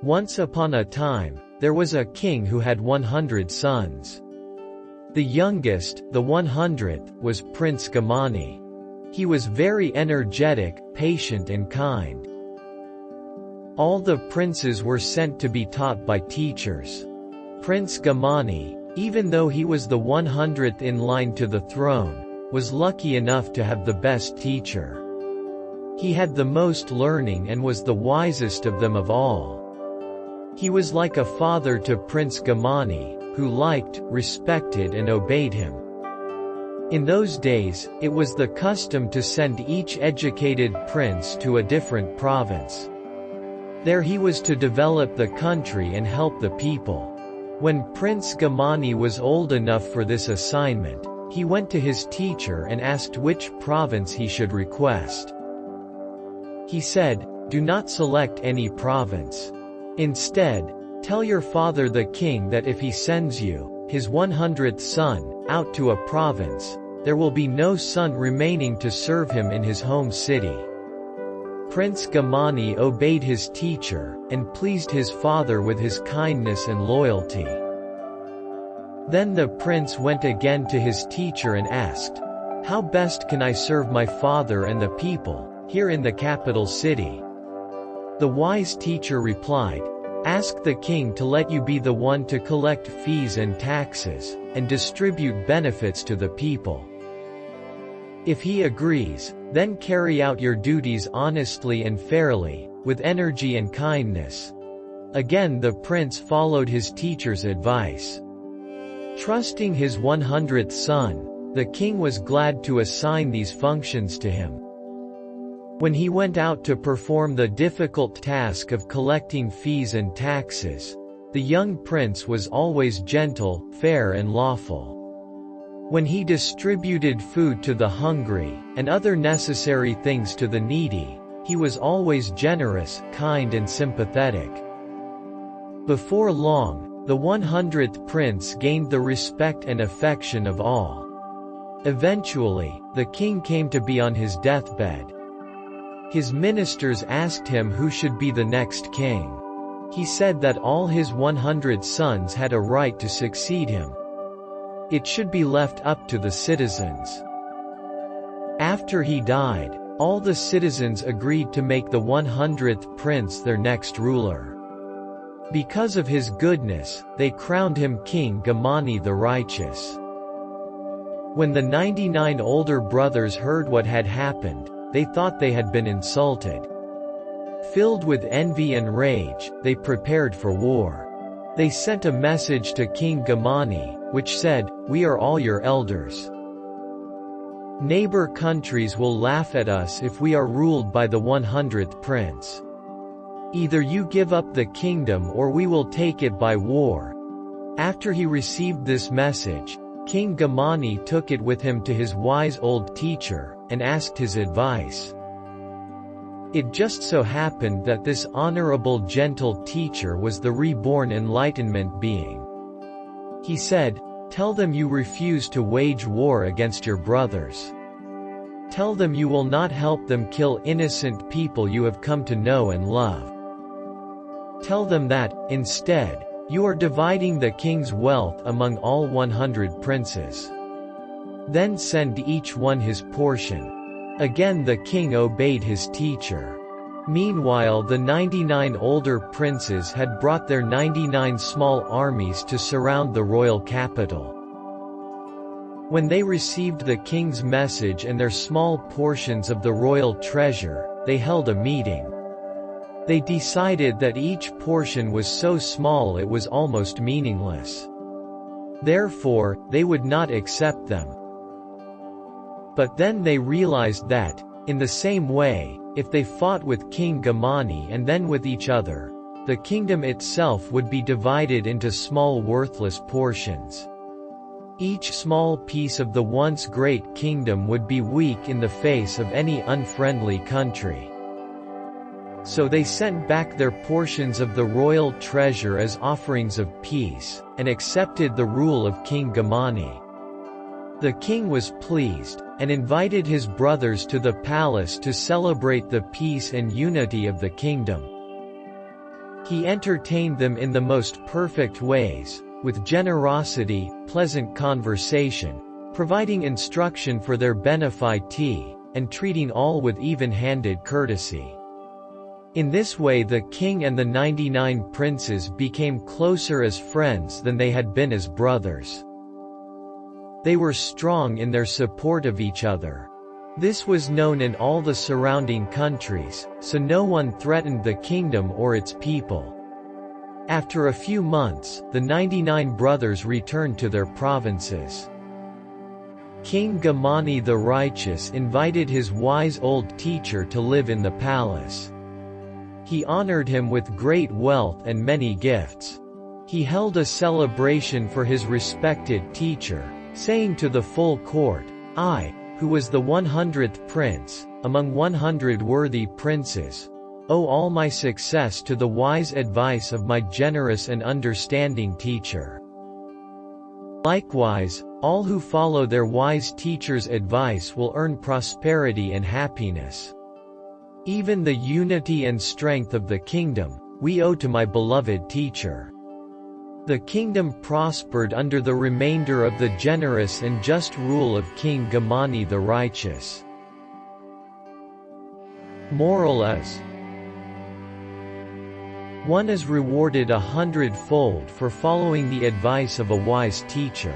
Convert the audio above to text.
Once upon a time, there was a king who had 100 sons. The youngest, the 100th, was Prince Gamani. He was very energetic, patient and kind. All the princes were sent to be taught by teachers. Prince Gamani, even though he was the 100th in line to the throne, was lucky enough to have the best teacher. He had the most learning and was the wisest of them of all. He was like a father to Prince Gamani, who liked, respected and obeyed him. In those days, it was the custom to send each educated prince to a different province. There he was to develop the country and help the people. When Prince Gamani was old enough for this assignment, he went to his teacher and asked which province he should request. He said, "Do not select any province. Instead, tell your father the king that if he sends you, his 100th son, out to a province, there will be no son remaining to serve him in his home city." Prince Gamani obeyed his teacher, and pleased his father with his kindness and loyalty. Then the prince went again to his teacher and asked, "How best can I serve my father and the people, here in the capital city?" The wise teacher replied, "Ask the king to let you be the one to collect fees and taxes, and distribute benefits to the people. If he agrees, then carry out your duties honestly and fairly, with energy and kindness." Again the prince followed his teacher's advice. Trusting his 100th son, the king was glad to assign these functions to him. When he went out to perform the difficult task of collecting fees and taxes, the young prince was always gentle, fair and lawful. When he distributed food to the hungry, and other necessary things to the needy, he was always generous, kind and sympathetic. Before long, the 100th prince gained the respect and affection of all. Eventually, the king came to be on his deathbed. His ministers asked him who should be the next king. He said that all his 100 sons had a right to succeed him. It should be left up to the citizens. After he died, all the citizens agreed to make the 100th prince their next ruler. Because of his goodness, they crowned him King Gamani the Righteous. When the 99 older brothers heard what had happened, they thought they had been insulted. Filled with envy and rage, they prepared for war. They sent a message to King Gamani, which said, "We are all your elders. Neighbor countries will laugh at us if we are ruled by the 100th prince. Either you give up the kingdom or we will take it by war." After he received this message, King Gamani took it with him to his wise old teacher, and asked his advice. It just so happened that this honorable gentle teacher was the reborn Enlightenment being. He said, "Tell them you refuse to wage war against your brothers. Tell them you will not help them kill innocent people you have come to know and love. Tell them that, instead, you are dividing the king's wealth among all 100 princes. Then send each one his portion." Again the king obeyed his teacher. Meanwhile the 99 older princes had brought their 99 small armies to surround the royal capital. When they received the king's message and their small portions of the royal treasure, they held a meeting. They decided that each portion was so small it was almost meaningless. Therefore, they would not accept them. But then they realized that, in the same way, if they fought with King Gamani and then with each other, the kingdom itself would be divided into small worthless portions. Each small piece of the once great kingdom would be weak in the face of any unfriendly country. So they sent back their portions of the royal treasure as offerings of peace, and accepted the rule of King Gamani. The king was pleased, and invited his brothers to the palace to celebrate the peace and unity of the kingdom. He entertained them in the most perfect ways, with generosity, pleasant conversation, providing instruction for their benefit, and treating all with even-handed courtesy. In this way the king and the 99 princes became closer as friends than they had been as brothers. They were strong in their support of each other. This was known in all the surrounding countries, so no one threatened the kingdom or its people. After a few months, the 99 brothers returned to their provinces. King Gamani the Righteous invited his wise old teacher to live in the palace. He honored him with great wealth and many gifts. He held a celebration for his respected teacher, saying to the full court, "I, who was the 100th prince, among 100 worthy princes, owe all my success to the wise advice of my generous and understanding teacher. Likewise, all who follow their wise teacher's advice will earn prosperity and happiness. Even the unity and strength of the kingdom, we owe to my beloved teacher." The kingdom prospered under the remainder of the generous and just rule of King Gamani the Righteous. Moral is: one is rewarded 100-fold for following the advice of a wise teacher.